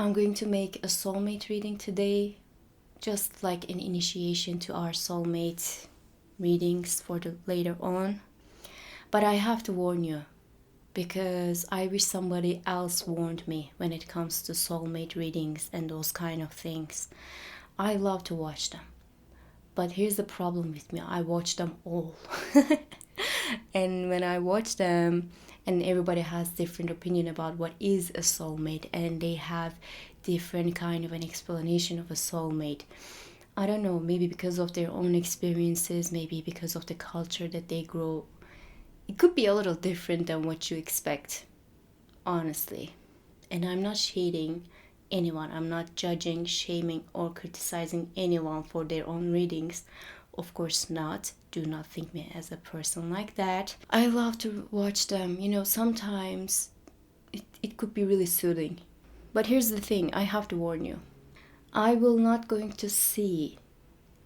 I'm going to make a soulmate reading today, just like an initiation to our soulmate readings for the later on. But I have to warn you, because I wish somebody else warned me when it comes to soulmate readings and those kind of things. I love to watch them. But here's the problem with me. I watch them all. And when I watch them, and everybody has different opinion about what is a soulmate, and they have different kind of an explanation of a soulmate. I don't know, maybe because of their own experiences, maybe because of the culture that they grow. It could be a little different than what you expect, honestly. And I'm not shading anyone. I'm not judging, shaming, or criticizing anyone for their own readings. Of course not. Do not think me as a person like that. I love to watch them. Sometimes it could be really soothing. But here's the thing, I have to warn you. I will not going to see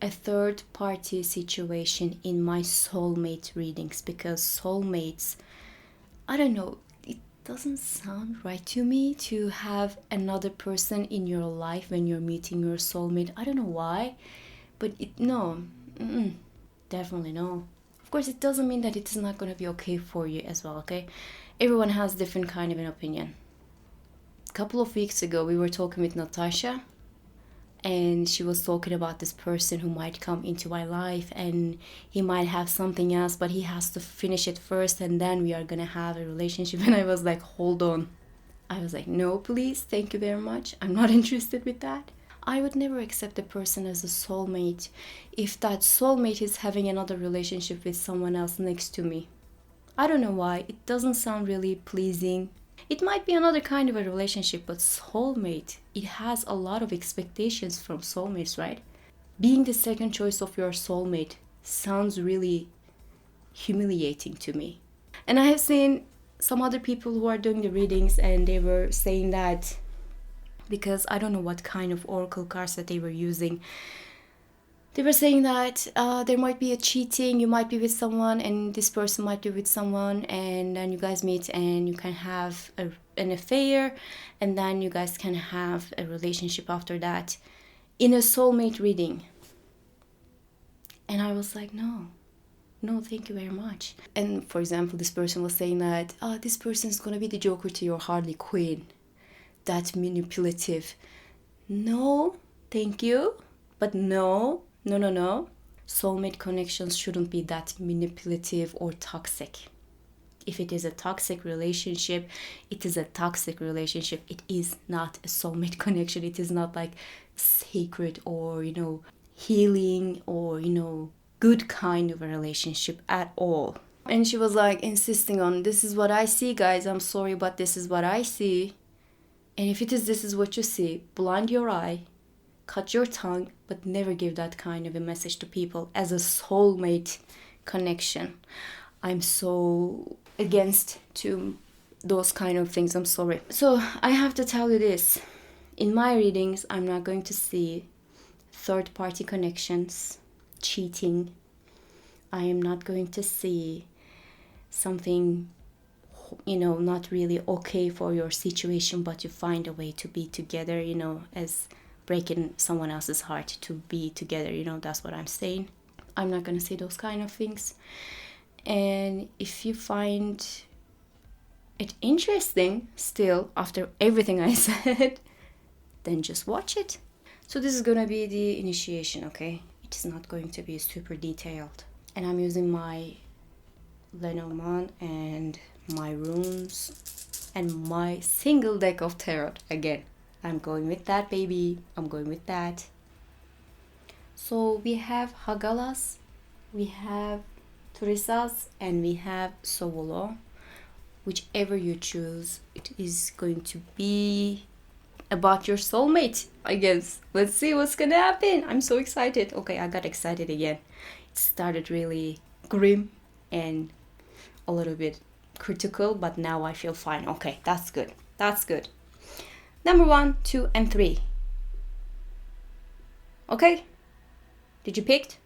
a third party situation in my soulmate readings, because soulmates, I don't know, it doesn't sound right to me to have another person in your life when you're meeting your soulmate. I don't know why, but no, definitely no. Of course, it doesn't mean that it's not going to be okay for you as well, okay? Everyone has different kind of an opinion. A couple of weeks ago, we were talking with Natasha, and she was talking about this person who might come into my life, and he might have something else, but he has to finish it first, and then we are going to have a relationship. And I was like, hold on. I was like, no, please, thank you very much. I'm not interested with that. I would never accept a person as a soulmate if that soulmate is having another relationship with someone else next to me. I don't know why. It doesn't sound really pleasing. It might be another kind of a relationship, but soulmate, it has a lot of expectations from soulmates, right? Being the second choice of your soulmate sounds really humiliating to me. And I have seen some other people who are doing the readings, and they were saying that, because I don't know what kind of oracle cards that they were using, they were saying that there might be a cheating. You might be with someone, and this person might be with someone, and then you guys meet and you can have an affair, and then you guys can have a relationship after that in a soulmate reading. And I was like, no, thank you very much. And for example, this person was saying that this person is going to be the Joker to your Harley Quinn. That manipulative. No, thank you, but no. Soulmate connections shouldn't be that manipulative or toxic. If it is a toxic relationship, it is a toxic relationship. It is not a soulmate connection. It is not like sacred or, healing or, good kind of a relationship at all. And she was like insisting on, this is what I see, guys. I'm sorry, but this is what I see. And if this is what you see, blind your eye, cut your tongue, but never give that kind of a message to people as a soulmate connection. I'm so against to those kind of things. I'm sorry. So I have to tell you this. In my readings, I'm not going to see third party connections, cheating. I am not going to see something not really okay for your situation, but you find a way to be together, as breaking someone else's heart to be together, that's what I'm saying. I'm not going to say those kind of things. And if you find it interesting still after everything I said, then just watch it. So this is going to be the initiation, okay? It is not going to be super detailed. And I'm using my Lenormand and my runes and my single deck of tarot again. I'm going with that, baby. I'm going with that. So we have Hagalas, we have Turisas, and we have Sovolo. Whichever you choose, it is going to be about your soulmate, I guess. Let's see what's gonna happen. I'm so excited. Okay, I got excited again. It started really grim and a little bit critical, but now I feel fine. Okay, that's good. Number 1, 2, and 3. Okay, did you pick?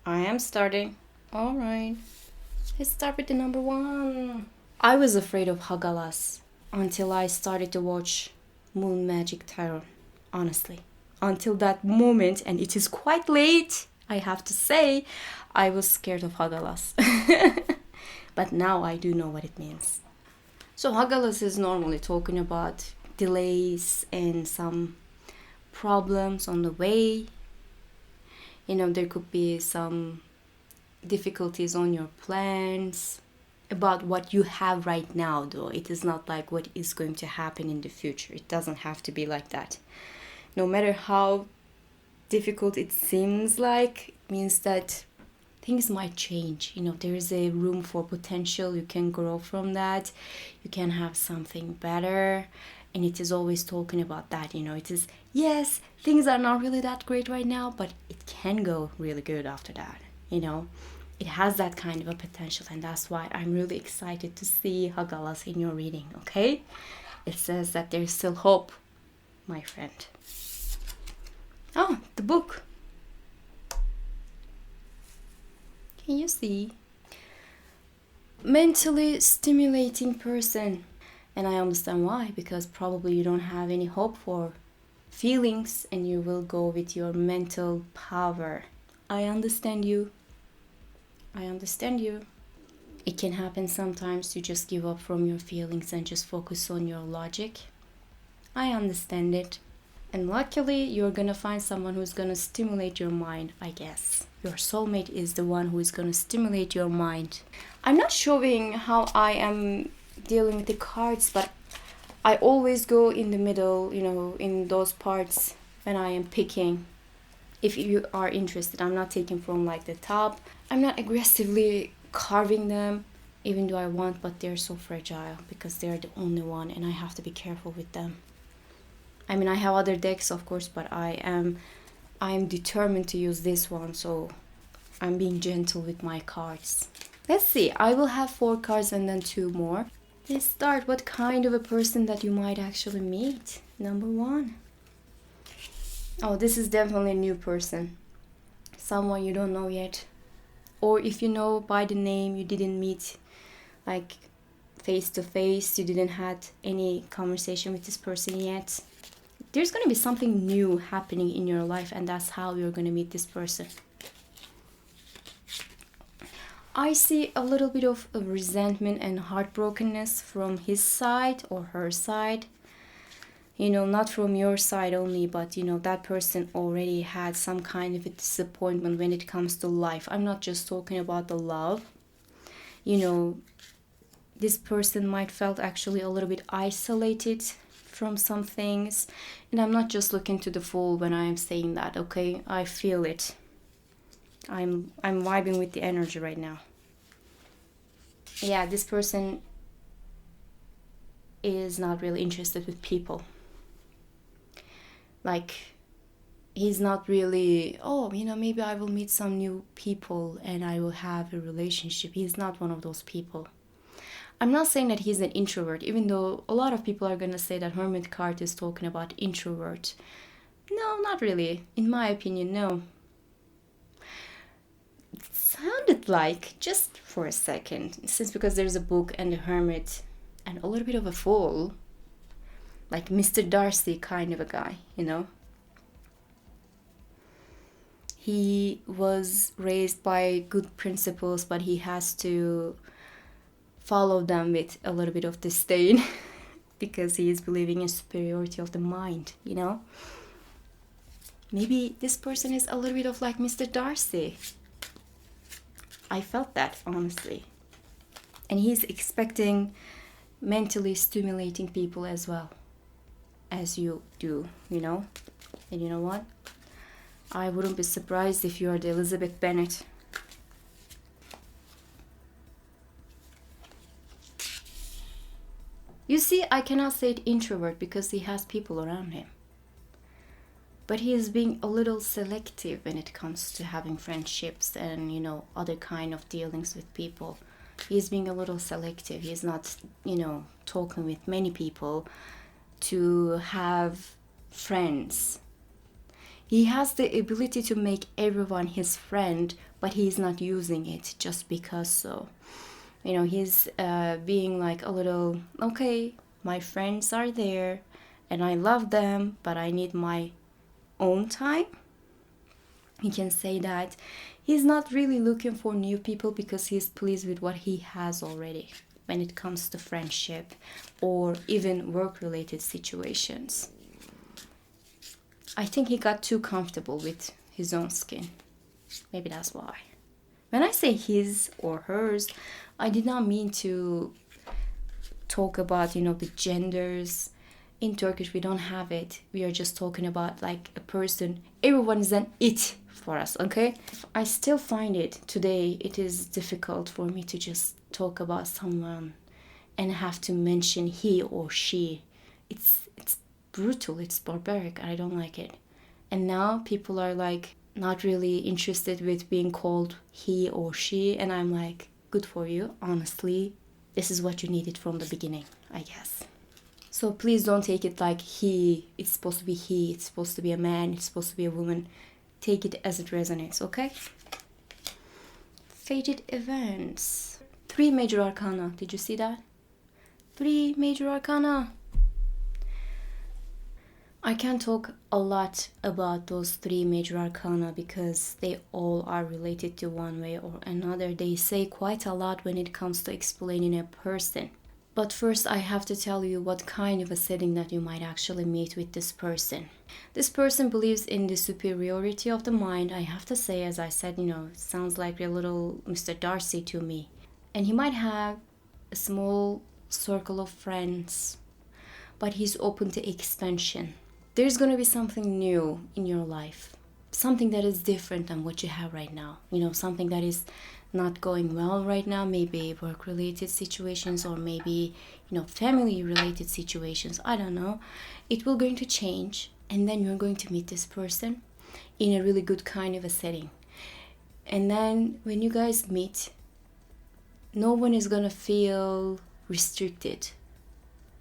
I am starting. All right, let's start with the number 1. I was afraid of Hagalas until I started to watch moon magic tarot, honestly. Until that moment, and it is quite late, I have to say, I was scared of Hagalas. But now I do know what it means. So Hagalas is normally talking about delays and some problems on the way. There could be some difficulties on your plans about what you have right now, though. It is not like what is going to happen in the future. It doesn't have to be like that. No matter how difficult it seems like, it means that things might change. There is a room for potential. You can grow from that. You can have something better. And it is always talking about that. It is, yes, things are not really that great right now, but it can go really good after that. It has that kind of a potential, and that's why I'm really excited to see Hagalas in your reading, okay? It says that there's still hope, my friend. Oh, the book. Can you see? Mentally stimulating person. And I understand why, because probably you don't have any hope for feelings and you will go with your mental power. I understand you. It can happen sometimes to just give up from your feelings and just focus on your logic. I understand it. And luckily, you're gonna find someone who's gonna stimulate your mind, I guess. Your soulmate is the one who is gonna stimulate your mind. I'm not showing how I am dealing with the cards, but I always go in the middle, in those parts when I am picking. If you are interested, I'm not taking from like the top. I'm not aggressively carving them, even though I want, but they're so fragile because they're the only one and I have to be careful with them. I have other decks, of course, but I am determined to use this one, so I'm being gentle with my cards. Let's see, I will have 4 cards and then 2 more. Let's start. What kind of a person that you might actually meet? Number 1. Oh, this is definitely a new person. Someone you don't know yet. Or if you know by the name, you didn't meet like face to face, you didn't had any conversation with this person yet. There's going to be something new happening in your life, and that's how you're going to meet this person. I see a little bit of resentment and heartbrokenness from his side or her side. Not from your side only, but that person already had some kind of a disappointment when it comes to life. I'm not just talking about the love. This person might felt actually a little bit isolated from some things. And I'm not just looking to the fool when I'm saying that, okay? I feel it. I'm vibing with the energy right now. Yeah, this person is not really interested with people. Like, he's not really, maybe I will meet some new people and I will have a relationship. He's not one of those people. I'm not saying that he's an introvert, even though a lot of people are going to say that Hermit card is talking about introvert. No, not really. In my opinion, no. It sounded like, just for a second, since because there's a book and a hermit and a little bit of a fool, like Mr. Darcy kind of a guy, He was raised by good principles, but he has to follow them with a little bit of disdain because he is believing in superiority of the mind, Maybe this person is a little bit of like Mr. Darcy. I felt that, honestly. And he's expecting mentally stimulating people as well, as you do, And you know what? I wouldn't be surprised if you are the Elizabeth Bennet. You see, I cannot say it introvert because he has people around him. But he is being a little selective when it comes to having friendships and, other kind of dealings with people. He's being a little selective. He's not, talking with many people to have friends. He has the ability to make everyone his friend, but he's not using it just because so. He's being like a little, okay, my friends are there and I love them, but I need my own time. He can say that he's not really looking for new people because he's pleased with what he has already when it comes to friendship or even work-related situations. I think he got too comfortable with his own skin. Maybe that's why. When I say his or hers, I did not mean to talk about, the genders. In Turkish, we don't have it. We are just talking about like a person. Everyone is an it for us, okay? I still find it today, it is difficult for me to just talk about someone and have to mention he or she. It's brutal, it's barbaric, I don't like it. And now people are like not really interested with being called he or she, and I'm like, good for you, honestly. This is what you needed from the beginning, I guess. So please don't take it like he, it's supposed to be he, it's supposed to be a man, it's supposed to be a woman. Take it as it resonates, okay? Fated events. 3 major arcana, did you see that? 3 major arcana. I can't talk a lot about those 3 major arcana because they all are related to one way or another. They say quite a lot when it comes to explaining a person. But first I have to tell you what kind of a setting that you might actually meet with this person. This person believes in the superiority of the mind. I have to say, as I said, it sounds like a little Mr. Darcy to me. And he might have a small circle of friends, but he's open to expansion. There's going to be something new in your life. Something that is different than what you have right now. Something that is not going well right now, maybe work-related situations or maybe, family-related situations. I don't know. It will going to change, and then you're going to meet this person in a really good kind of a setting. And then when you guys meet, no one is going to feel restricted.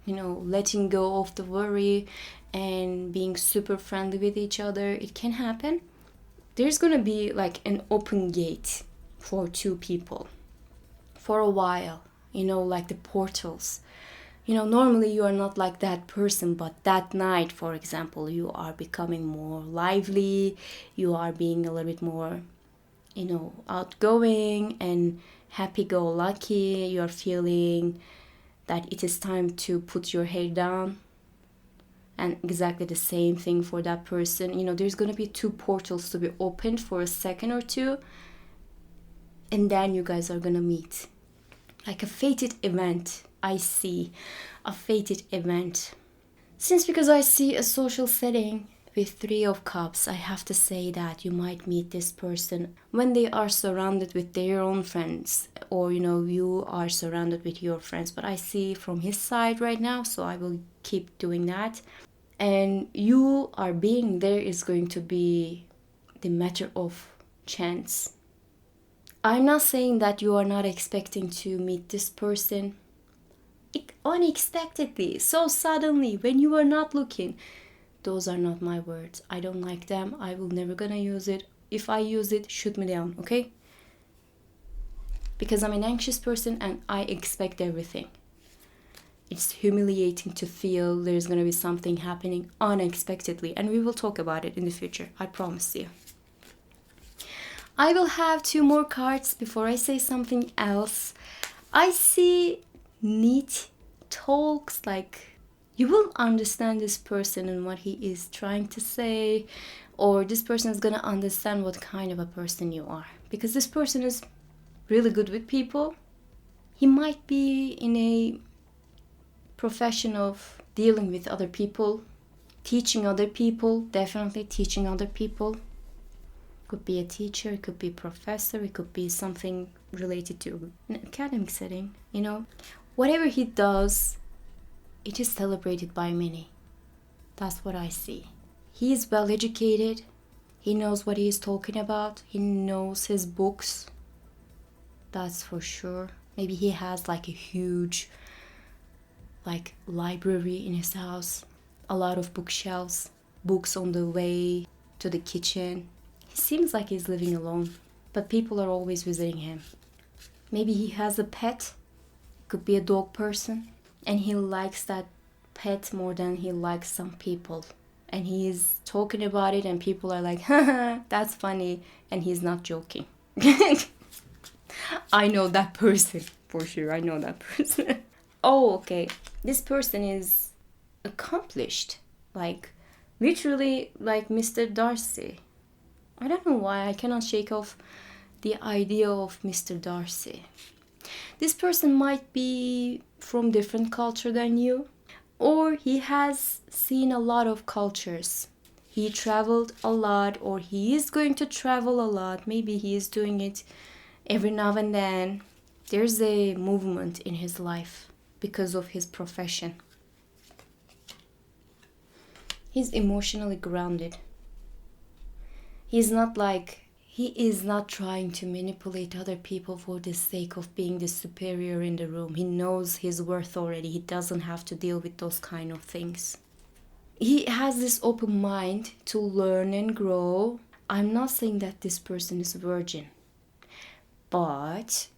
Letting go of the worry and being super friendly with each other. It can happen. There's going to be like an open gate for 2 people for a while, like the portals. Normally you are not like that person, but that night, for example, you are becoming more lively, you are being a little bit more, outgoing and happy-go-lucky. You're feeling that it is time to put your hair down. And exactly the same thing for that person. There's going to be 2 portals to be opened for a second or 2. And then you guys are going to meet. Like a fated event. I see a fated event. Because I see a social setting with 3 of cups, I have to say that you might meet this person when they are surrounded with their own friends. Or, you are surrounded with your friends. But I see from his side right now, so I will keep doing that. And you are being there is going to be the matter of chance. I'm not saying that you are not expecting to meet this person unexpectedly, so suddenly, when you are not looking. Those are not my words. I don't like them. I will never gonna use it. If I use it, shoot me down, okay? Because I'm an anxious person and I expect everything. It's humiliating to feel there's gonna be something happening unexpectedly, and we will talk about it in the future, I promise you. I will have 2 more cards before I say something else. I see neat talks, like you will understand this person and what he is trying to say, or this person is gonna understand what kind of a person you are. Because this person is really good with people. He might be in a profession of dealing with other people, teaching other people, definitely teaching other people. Could be a teacher, it could be a professor, it could be something related to an academic setting, Whatever he does, it is celebrated by many. That's what I see. He is well educated. He knows what he is talking about. He knows his books. That's for sure. Maybe he has like a huge library in his house. A lot of bookshelves. Books on the way to the kitchen. He seems like he's living alone, but people are always visiting him. Maybe he has a pet, could be a dog person, and he likes that pet more than he likes some people. And he's talking about it and people are like, haha, that's funny. And he's not joking. I know that person for sure. I know that person. Oh, okay. This person is accomplished. Like, literally like Mr. Darcy. I don't know why I cannot shake off the idea of Mr. Darcy. This person might be from different culture than you, or he has seen a lot of cultures. He traveled a lot, or he is going to travel a lot. Maybe he is doing it every now and then. There's a movement in his life because of his profession. He's emotionally grounded. He is not trying to manipulate other people for the sake of being the superior in the room. He knows his worth already. He doesn't have to deal with those kind of things. He has this open mind to learn and grow. I'm not saying that this person is a virgin, but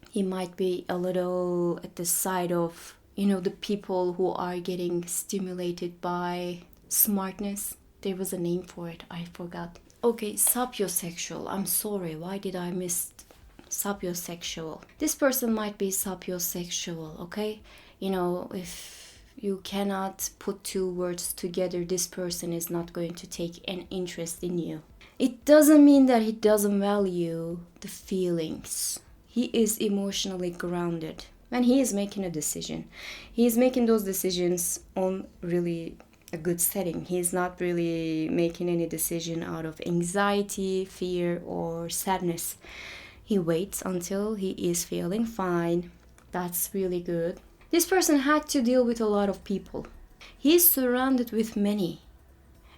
he might be a little at the side of, the people who are getting stimulated by smartness. There was a name for it, I forgot. Okay, sapiosexual. I'm sorry, why did I miss sapiosexual? This person might be sapiosexual, okay? If you cannot put two words together, this person is not going to take an interest in you. It doesn't mean that he doesn't value the feelings. He is emotionally grounded. When he is making a decision, he is making those decisions on really a good setting. He's not really making any decision out of anxiety, fear, or sadness. He waits until he is feeling fine. That's really good. This person had to deal with a lot of people. He is surrounded with many.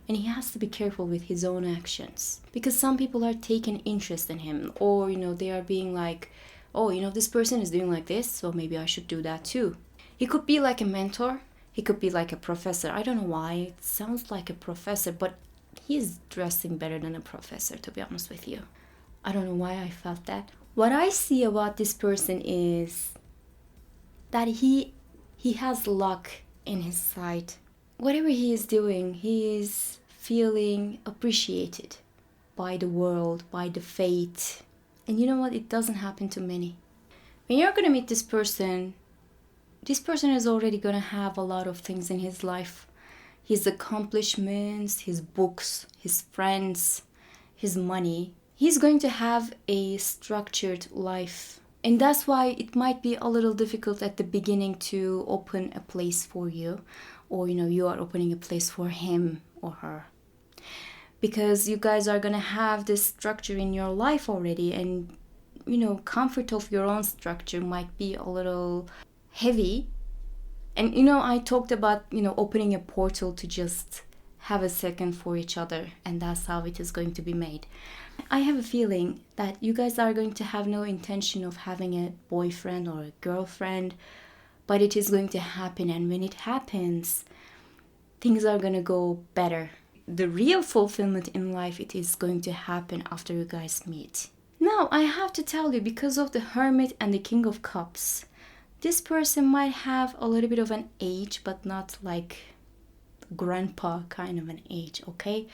And he has to be careful with his own actions. Because some people are taking interest in him. Or, they are being like, oh, this person is doing like this, so maybe I should do that too. He could be like a mentor. He could be like a professor. I don't know why. It sounds like a professor, but he's dressing better than a professor, to be honest with you. I don't know why I felt that. What I see about this person is that he has luck in his side. Whatever he is doing, he is feeling appreciated by the world, by the fate. And you know what? It doesn't happen to many. When you're going to meet this person is already going to have a lot of things in his life. His accomplishments, his books, his friends, his money. He's going to have a structured life. And that's why it might be a little difficult at the beginning to open a place for you. Or, you are opening a place for him or her. Because you guys are going to have this structure in your life already. And, comfort of your own structure might be a little heavy. And I talked about opening a portal to just have a second for each other, and that's how it is going to be made. I have a feeling that you guys are going to have no intention of having a boyfriend or a girlfriend, but it is going to happen, and when it happens, things are going to go better. The real fulfillment in life, it is going to happen after you guys meet. Now I have to tell you, because of the Hermit and the King of Cups, this person might have a little bit of an age, but not like grandpa kind of an age, okay?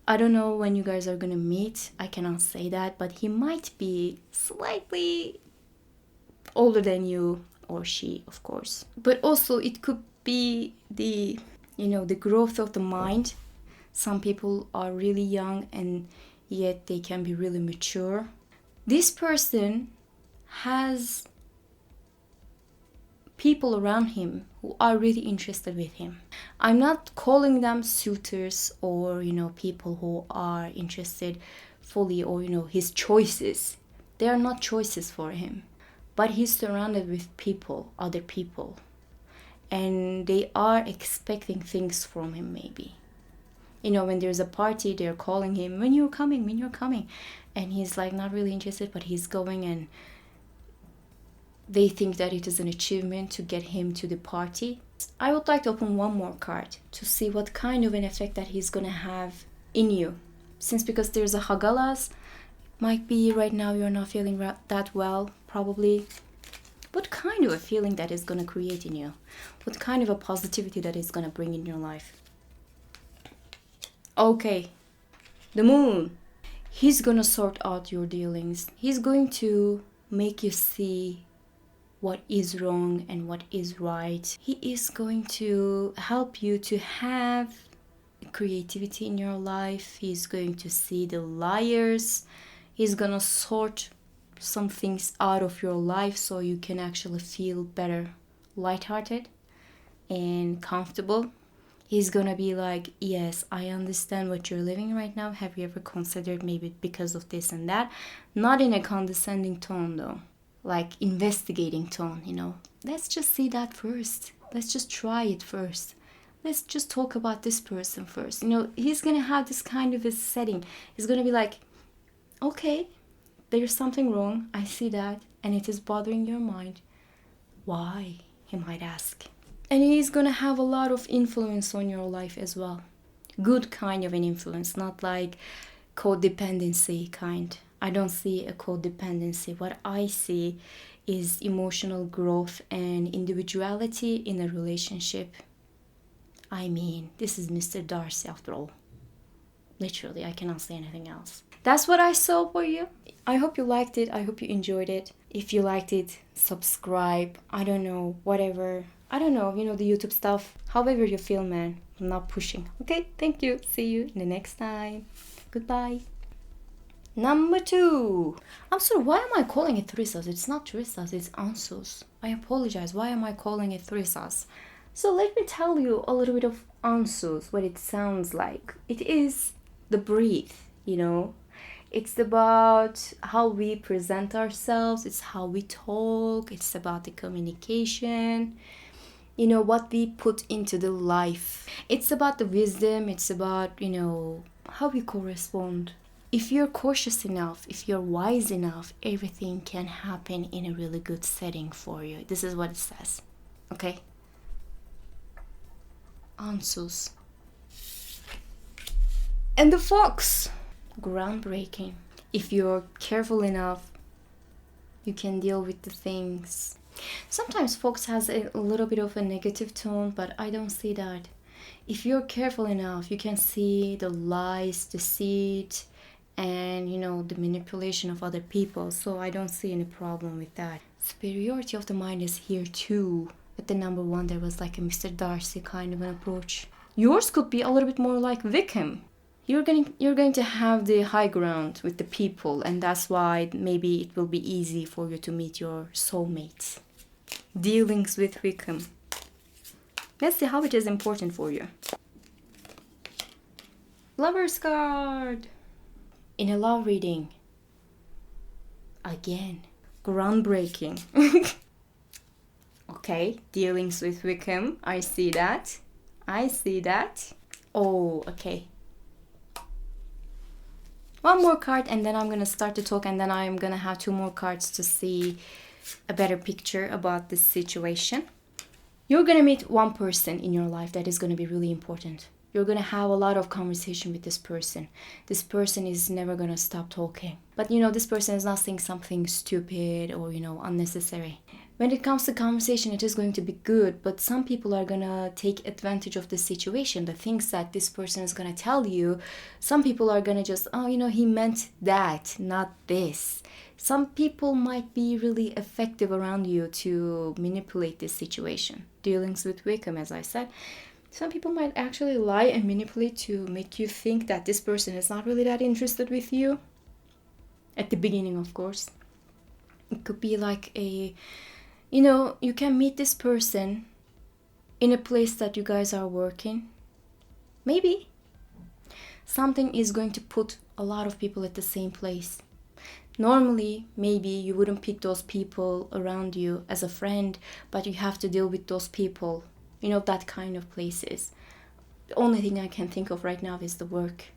I don't know when you guys are gonna meet. I cannot say that, but he might be slightly older than you, or she, of course. But also it could be the growth of the mind. Some people are really young and yet they can be really mature. This person has people around him who are really interested with him. I'm not calling them suitors or, people who are interested fully, or, his choices. They are not choices for him. But he's surrounded with people, other people. And they are expecting things from him maybe. When there's a party, they're calling him, when you're coming. And he's like not really interested, but he's going, and they think that it is an achievement to get him to the party. I would like to open one more card to see what kind of an effect that he's going to have in you. Because there's a Hagalas, might be right now you're not feeling that well, probably. what kind of a feeling that is going to create in you, what kind of a positivity that is going to bring in your life. Okay, the moon. He's going to sort out your dealings. He's going to make you see what is wrong and what is right. He is going to help you to have creativity in your life. He's going to see the liars. He's gonna sort some things out of your life so you can actually feel better, lighthearted and comfortable. He's gonna be like, yes, I understand what you're living right now. Have you ever considered maybe because of this and that? Not in a condescending tone though, like investigating tone, you know. Let's just see that first. Let's just try it first. Let's just talk about this person first. You know, he's gonna have this kind of a setting. He's gonna be like, okay, there's something wrong. I see that. And it is bothering your mind. Why? He might ask. And he's gonna have a lot of influence on your life as well. Good kind of an influence, not like codependency kind. I don't see a codependency. What I see is emotional growth and individuality in a relationship. I mean, this is Mr. Darcy after all. Literally, I cannot say anything else. That's what I saw for you. I hope you liked it. I hope you enjoyed it. If you liked it, subscribe. I don't know, whatever. I don't know, you know, the YouTube stuff. However you feel, man. I'm not pushing. Okay, thank you. See you in the next time. Goodbye. Number 2. I'm sorry, why am I calling it Trisas? It's not Trisas, it's Ansus. I apologize. Why am I calling it Trisas? So let me tell you a little bit of Ansus, what it sounds like. It is the breath, you know. It's about how we present ourselves. It's how we talk. It's about the communication. You know, what we put into the life. It's about the wisdom. It's about, you know, how we correspond. If you're cautious enough, if you're wise enough, everything can happen in a really good setting for you. This is what it says. Okay? Ansus. And the fox. Groundbreaking. If you're careful enough, you can deal with the things. Sometimes fox has a little bit of a negative tone, but I don't see that. If you're careful enough, you can see the lies, deceit, and you know, the manipulation of other people. So I don't see any problem with that. Superiority of the mind is here too. At the number 1, there was like a Mr. Darcy kind of an approach. Yours could be a little bit more like Wickham. You're going to have the high ground with the people, and that's why maybe it will be easy for you to meet your soulmate. Dealings with Wickham. Let's see how it is important for you. Lover's card. In a love reading. Again. Groundbreaking. Okay, dealings with Wickham. I see that. I see that. Oh, okay. One more card and then I'm going to start to talk, and then I'm going to have 2 more cards to see a better picture about this situation. You're going to meet one person in your life that is going to be really important. You're going to have a lot of conversation with this person. This person is never going to stop talking. But you know, this person is not saying something stupid or, you know, unnecessary. When it comes to conversation, it is going to be good, but some people are going to take advantage of the situation, the things that this person is going to tell you. Some people are going to just, oh, you know, he meant that, not this. Some people might be really effective around you to manipulate this situation. Dealings with Wickham, as I said. Some people might actually lie and manipulate to make you think that this person is not really that interested with you. At the beginning, of course. It could be like a... You know, you can meet this person in a place that you guys are working. Maybe. Something is going to put a lot of people at the same place. Normally, maybe you wouldn't pick those people around you as a friend, but you have to deal with those people. You know, that kind of places. The only thing I can think of right now is the work.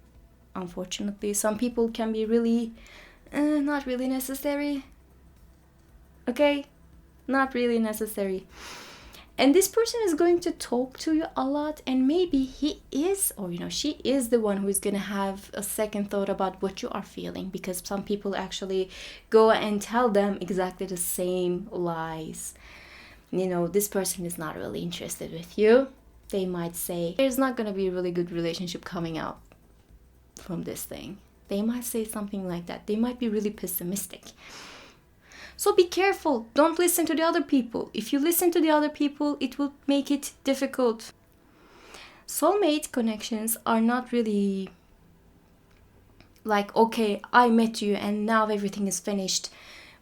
Unfortunately, some people can be really, not really necessary. Okay? Not really necessary. And this person is going to talk to you a lot, and maybe he is, or she is the one who is going to have a second thought about what you are feeling, because some people actually go and tell them exactly the same lies. This person is not really interested with you. They might say there's not going to be a really good relationship coming out from this thing. They might say something like that. They might be really pessimistic. So be careful. Don't listen to the other people. If you listen to the other people, it will make it difficult. Soulmate connections are not really like, okay, I met you and now everything is finished.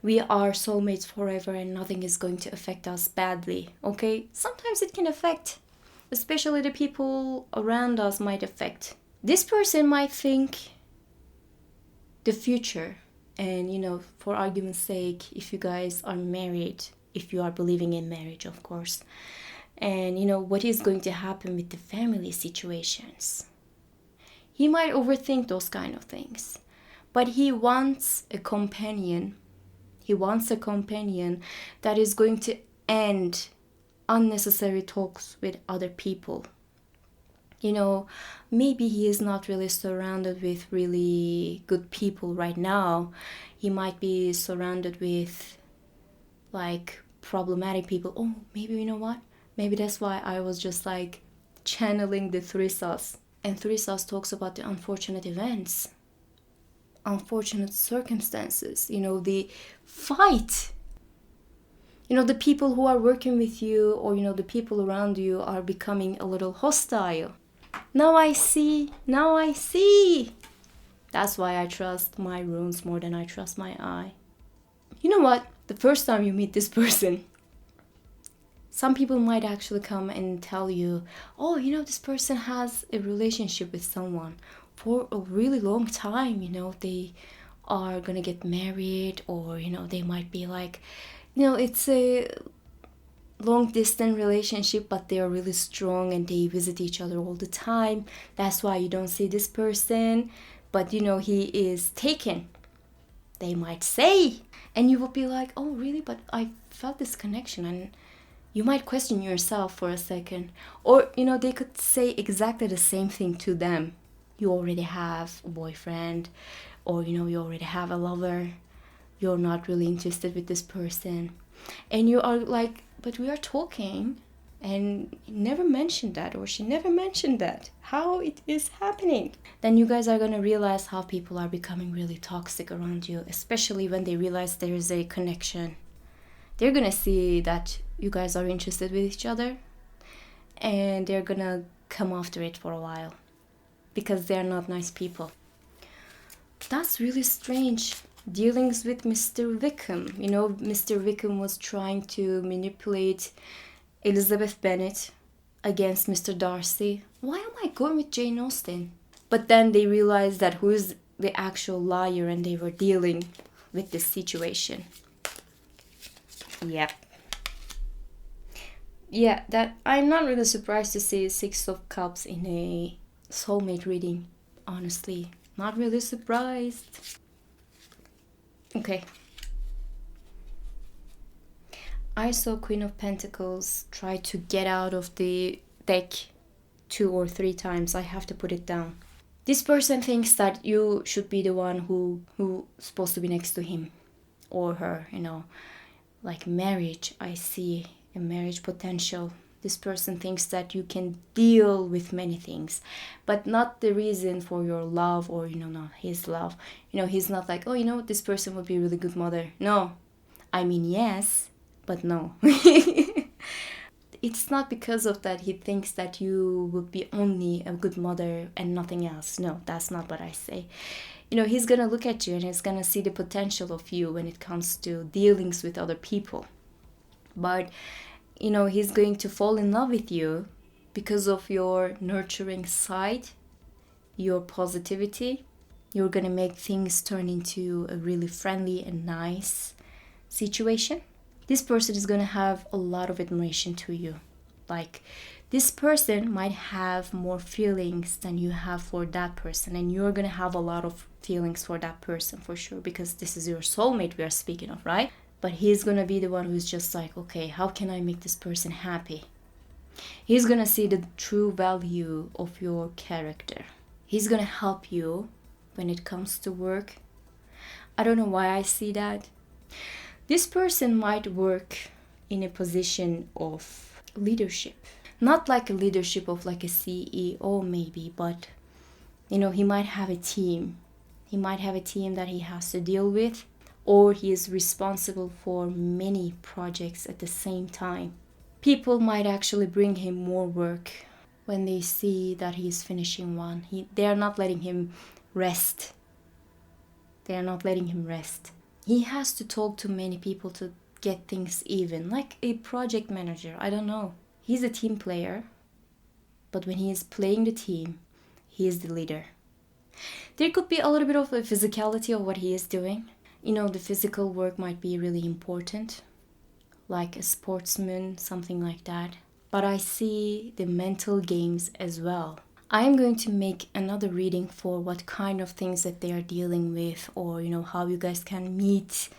We are soulmates forever and nothing is going to affect us badly. Okay? Sometimes it can affect. Especially the people around us might affect. This person might think the future. And, for argument's sake, if you guys are married, if you are believing in marriage, of course, and, what is going to happen with the family situations. He might overthink those kind of things. But he wants a companion. He wants a companion that is going to end unnecessary talks with other people. Maybe he is not really surrounded with really good people right now. He might be surrounded with like problematic people. Oh, maybe you know what? Maybe that's why I was just like channeling the three sauce. And three sauce talks about the unfortunate events, unfortunate circumstances, the fight. The people who are working with you, or the people around you are becoming a little hostile. Now I see. That's why I trust my runes more than I trust my eye. You know what? The first time you meet this person, some people might actually come and tell you, oh, this person has a relationship with someone for a really long time. They are gonna get married, or, they might be like, it's a long distance relationship, but they are really strong and they visit each other all the time. That's why you don't see this person, but he is taken, they might say. And you will be like, oh really, but I felt this connection. And you might question yourself for a second. Or they could say exactly the same thing to them. You already have a boyfriend, or you already have a lover. You're not really interested with this person, and you are like, but we are talking and he never mentioned that, or she never mentioned that. How it is happening? Then you guys are gonna realize how people are becoming really toxic around you, especially when they realize there is a connection. They're gonna see that you guys are interested with each other, and they're gonna come after it for a while because they're not nice people. That's really strange. Dealings with Mr. Wickham. Mr. Wickham was trying to manipulate Elizabeth Bennet against Mr. Darcy. Why am I going with Jane Austen? But then they realized that who is the actual liar, and they were dealing with this situation. Yep. Yeah, that I'm not really surprised to see Six of Cups in a soulmate reading. Honestly, not really surprised. Okay. I saw Queen of Pentacles try to get out of the deck 2 or 3 times. I have to put it down. This person thinks that you should be the one who's supposed to be next to him or her, Like marriage, I see a marriage potential. This person thinks that you can deal with many things, but not the reason for your love, or not his love. He's not like, oh, this person would be a really good mother. No, I mean yes, but no. It's not because of that he thinks that you would be only a good mother and nothing else. No, that's not what I say. He's gonna look at you and he's gonna see the potential of you when it comes to dealings with other people. But he's going to fall in love with you because of your nurturing side, your positivity. You're going to make things turn into a really friendly and nice situation. This person is going to have a lot of admiration to you. Like, this person might have more feelings than you have for that person, and you're going to have a lot of feelings for that person for sure, because this is your soulmate we are speaking of, right? but he's gonna be the one who's just like, okay, how can I make this person happy? He's gonna see the true value of your character. He's gonna help you when it comes to work. I don't know why I see that. This person might work in a position of leadership. Not like a leadership of like a CEO maybe, but you know, he might have a team. He might have a team that he has to deal with, or he is responsible for many projects at the same time. People might actually bring him more work when they see that he's finishing one. They are not letting him rest. They are not letting him rest. He has to talk to many people to get things even, like a project manager. I don't know. He's a team player, but when he is playing the team, he is the leader. There could be a little bit of the physicality of what he is doing. You know, the physical work might be really important, like a sportsman, something like that. But I see the mental games as well. I am going to make another reading for what kind of things that they are dealing with, or, you know, how you guys can meet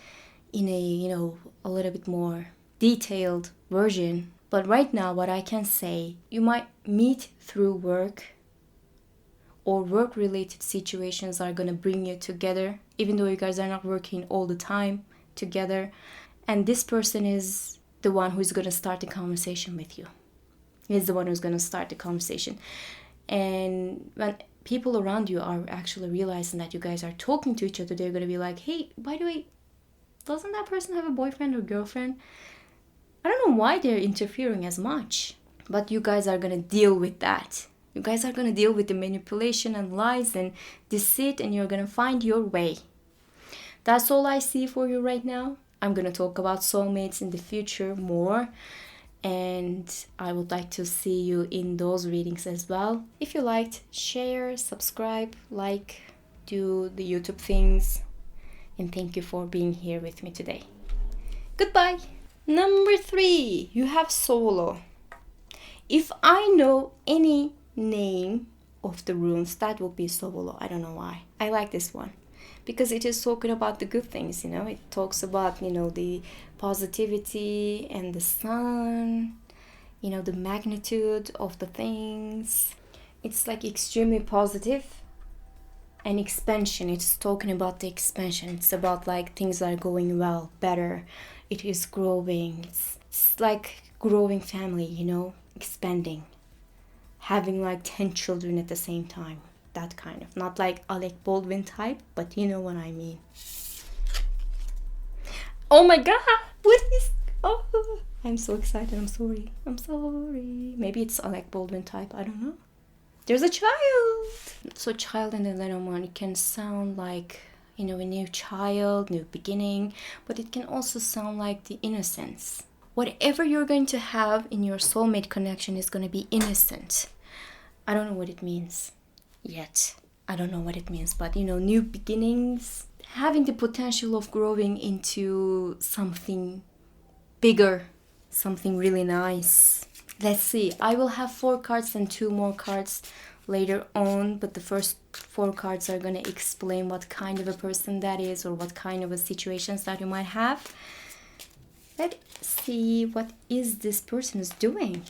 in a, you know, a little bit more detailed version. But right now, what I can say, you might meet through work, or work-related situations are going to bring you together, even though you guys are not working all the time together. And this person is the one who's going to start the conversation with you. He's the one who's going to start the conversation. And when people around you are actually realizing that you guys are talking to each other, they're going to be like, hey, by the way, doesn't that person have a boyfriend or girlfriend? I don't know why they're interfering as much. But you guys are going to deal with that. You guys are going to deal with the manipulation and lies and deceit, and you're going to find your way. That's all I see for you right now. I'm going to talk about soulmates in the future more. And I would like to see you in those readings as well. If you liked, share, subscribe, like, do the YouTube things. And thank you for being here with me today. Goodbye. Number 3, you have solo. If I know any name of the runes, that would be solo. I don't know why. I like this one because it is talking about the good things, you know. It talks about, you know, the positivity and the sun, you know, the magnitude of the things. It's like extremely positive. And expansion, it's talking about the expansion. It's about like things are going well, better. It is growing. It's like growing family, you know, expanding. Having like 10 children at the same time. That kind of. Not like Alec Baldwin type, but you know what I mean. Oh my god! What is... Oh, I'm so excited. I'm sorry. Maybe it's Alec Baldwin type. I don't know. There's a child! So child in the Lenormand, it can sound like, you know, a new child, new beginning. But it can also sound like the innocence. Whatever you're going to have in your soulmate connection is going to be innocent. I don't know what it means yet. I don't know what it means, but you know, new beginnings, having the potential of growing into something bigger, something really nice. Let's see. I will have 4 cards and 2 more cards later on, but the first 4 cards are going to explain what kind of a person that is, or what kind of a situations that you might have. Let's see what is this person is doing.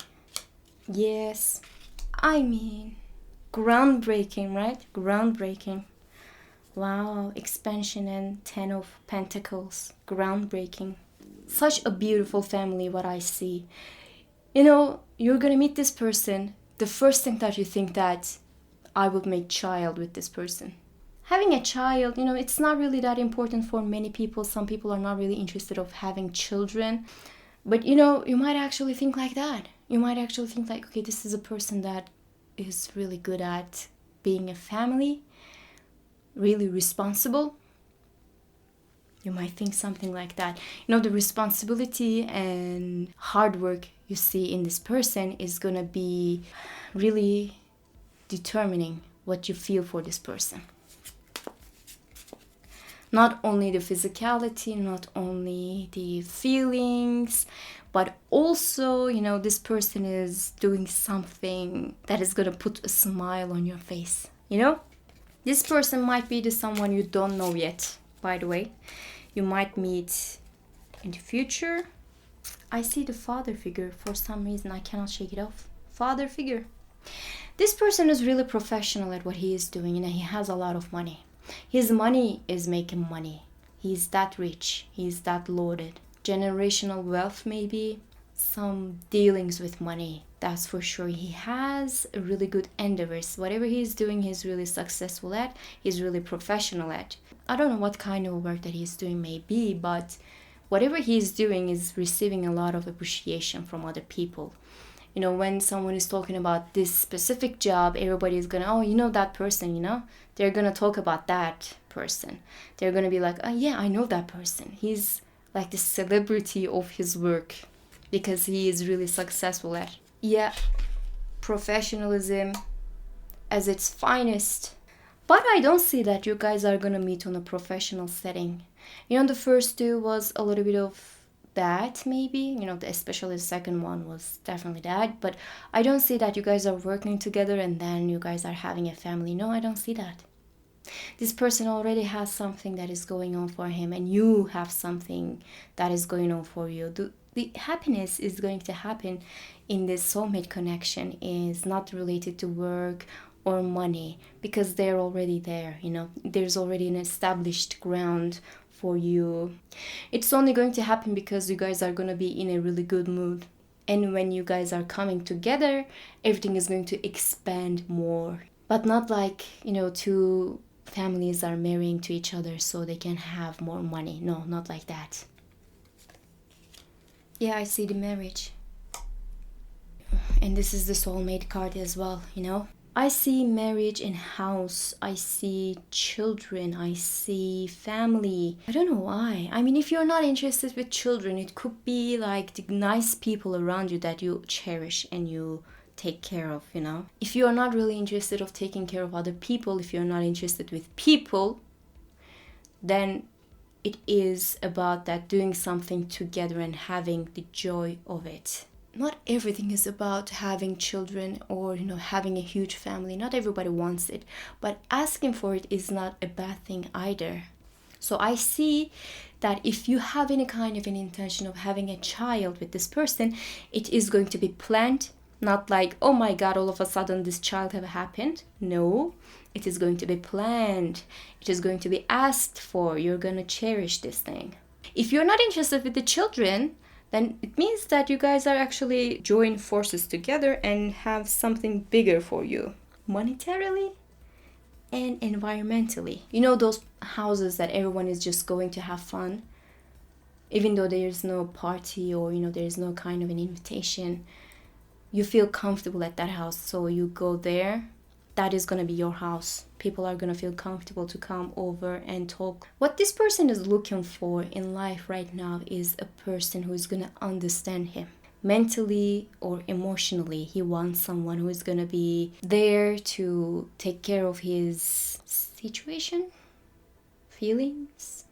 Yes, I mean, groundbreaking, right? Groundbreaking. Wow, expansion and 10 of Pentacles. Groundbreaking. Such a beautiful family, what I see. You know, you're gonna meet this person. The first thing that you think that I would make child with this person. Having a child, you know, it's not really that important for many people. Some people are not really interested of having children. But, you know, you might actually think like that. You might actually think like, okay, this is a person that is really good at being a family, really responsible. You might think something like that. You know, the responsibility and hard work you see in this person is gonna be really determining what you feel for this person. Not only the physicality, not only the feelings, but also, you know, this person is doing something that is gonna put a smile on your face, you know? This person might be the someone you don't know yet, by the way. You might meet In the future, I see the father figure. For some reason, I cannot shake it off. Father figure. This person is really professional at what he is doing, and he has a lot of money. His money is making money. He's that rich. He's that loaded. Generational wealth, maybe. Some dealings with money, that's for sure. He has really good endeavors. Whatever he's doing, he's really successful at. He's really professional at. I don't know what kind of work that he's doing maybe, but whatever he's doing is receiving a lot of appreciation from other people. You know, when someone is talking about this specific job, everybody is gonna, oh, you know that person, you know? They're gonna talk about that person. They're gonna be like, oh yeah, I know that person. He's like the celebrity of his work because he is really successful at. Yeah, professionalism as its finest. But I don't see that you guys are gonna meet on a professional setting. You know, the first two was a little bit of that, maybe. You know, especially the second one was definitely that. But I don't see that you guys are working together and then you guys are having a family. No, I don't see that. This person already has something that is going on for him, and you have something that is going on for you. The happiness is going to happen in this soulmate connection is not related to work or money, because they're already there, you know. There's already an established ground for you. It's only going to happen because you guys are going to be in a really good mood. And when you guys are coming together, everything is going to expand more. But not like, you know, two families are marrying to each other so they can have more money. No, not like that. Yeah, I see the marriage. And this is the soulmate card as well, you know. I see marriage in house. I see children. I see family. I don't know why. I mean, if you're not interested with children, it could be like the nice people around you that you cherish and you take care of, you know. If you are not really interested of taking care of other people, if you're not interested with people, then it is about that doing something together and having the joy of it. Not everything is about having children or, you know, having a huge family. Not everybody wants it, but asking for it is not a bad thing either. So I see that if you have any kind of an intention of having a child with this person, it is going to be planned. Not like, oh my God, all of a sudden this child have happened. No, it is going to be planned. It is going to be asked for. You're going to cherish this thing. If you're not interested with the children, then it means that you guys are actually join forces together and have something bigger for you, monetarily and environmentally. You know, those houses that everyone is just going to have fun, even though there's no party or, you know, there's no kind of an invitation. You feel comfortable at that house, so you go there. That is going to be your house. People are going to feel comfortable to come over and talk. What this person is looking for in life right now is a person who is going to understand him. Mentally or emotionally, he wants someone who is going to be there to take care of his situation, feelings,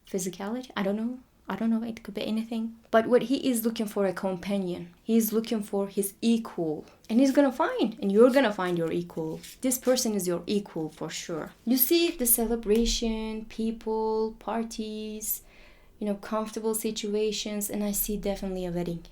physicality. I don't know, it could be anything. But what he is looking for, a companion. He is looking for his equal. And he's gonna find, and you're gonna find your equal. This person is your equal for sure. You see the celebration, people, parties, you know, comfortable situations, and I see definitely a wedding.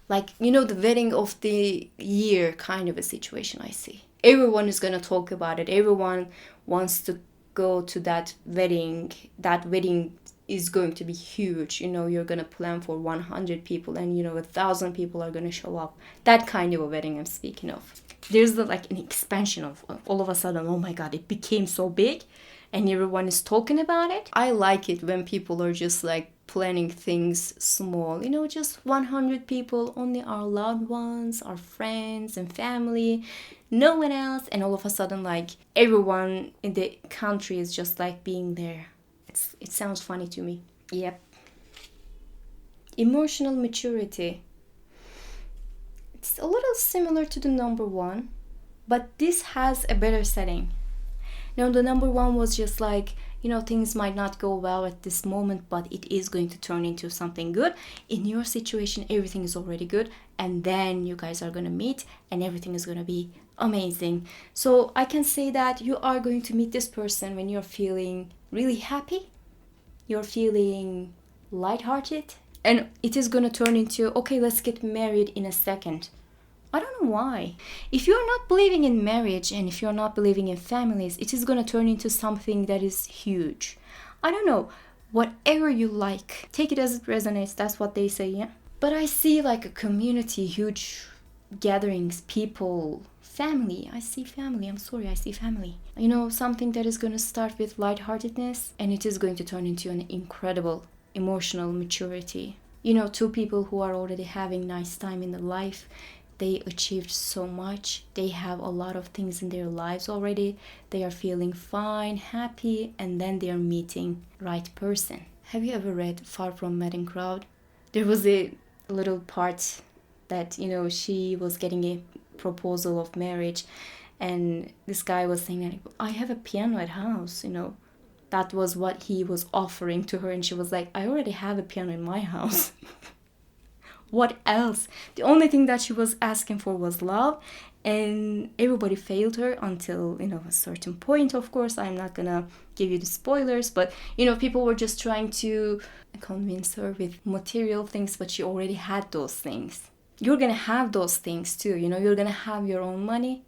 Like, you know, the wedding of the year kind of a situation I see. Everyone is gonna talk about it. Everyone wants to go to that wedding. That wedding is going to be huge. You know, you're gonna plan for 100 people and, you know, 1,000 people are gonna show up. That kind of a wedding I'm speaking of. There's like an expansion of all of a sudden, oh my God, it became so big and everyone is talking about it. I like it when people are just like planning things small, you know, just 100 people, only our loved ones, our friends and family, no one else, and all of a sudden like everyone in the country is just like being there. It sounds funny to me. Yep. Emotional maturity. It's a little similar to the number one, but this has a better setting. Now, the number one was just like, you know, things might not go well at this moment, but it is going to turn into something good. In your situation, everything is already good, and then you guys are going to meet, and everything is going to be amazing. So I can say that you are going to meet this person when you're feeling really happy, you're feeling lighthearted, and it is gonna turn into, okay, let's get married in a second. I don't know why. If you're not believing in marriage and if you're not believing in families, it is gonna turn into something that is huge. I don't know. Whatever you like, take it as it resonates. That's what they say, yeah. But I see like a community, huge gatherings, people, family. I see family. I'm sorry, I see family. You know, something that is gonna start with lightheartedness and it is going to turn into an incredible emotional maturity. You know, two people who are already having nice time in their life, they achieved so much, they have a lot of things in their lives already, they are feeling fine, happy, and then they are meeting right person. Have you ever read Far From Madding Crowd? There was a little part that, you know, she was getting a proposal of marriage and this guy was saying that, I have a piano at house, you know. That was what he was offering to her, and she was like, I already have a piano in my house. What else? The only thing that she was asking for was love, and everybody failed her until, you know, a certain point. Of course, I'm not gonna give you the spoilers, but, you know, people were just trying to convince her with material things, but she already had those things. You're gonna have those things too, you know. You're gonna have your own money,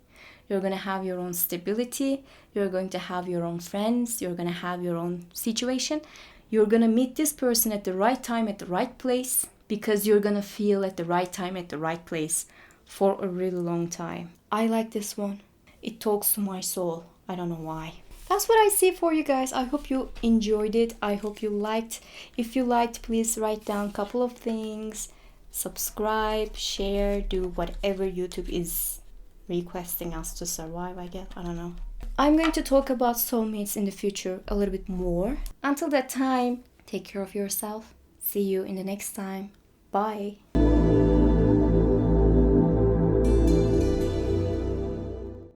you're gonna have your own stability, you're going to have your own friends, you're gonna have your own situation. You're gonna meet this person at the right time, at the right place, because you're gonna feel at the right time, at the right place for a really long time. I like this one. It talks to my soul. I don't know why. That's what I see for you guys. I hope you enjoyed it. I hope you liked. If you liked, please write down a couple of things. Subscribe, share, do whatever YouTube is requesting us to survive, I guess. I don't know. I'm going to talk about soulmates in the future a little bit more. Until that time, take care of yourself. See you in the next time. Bye.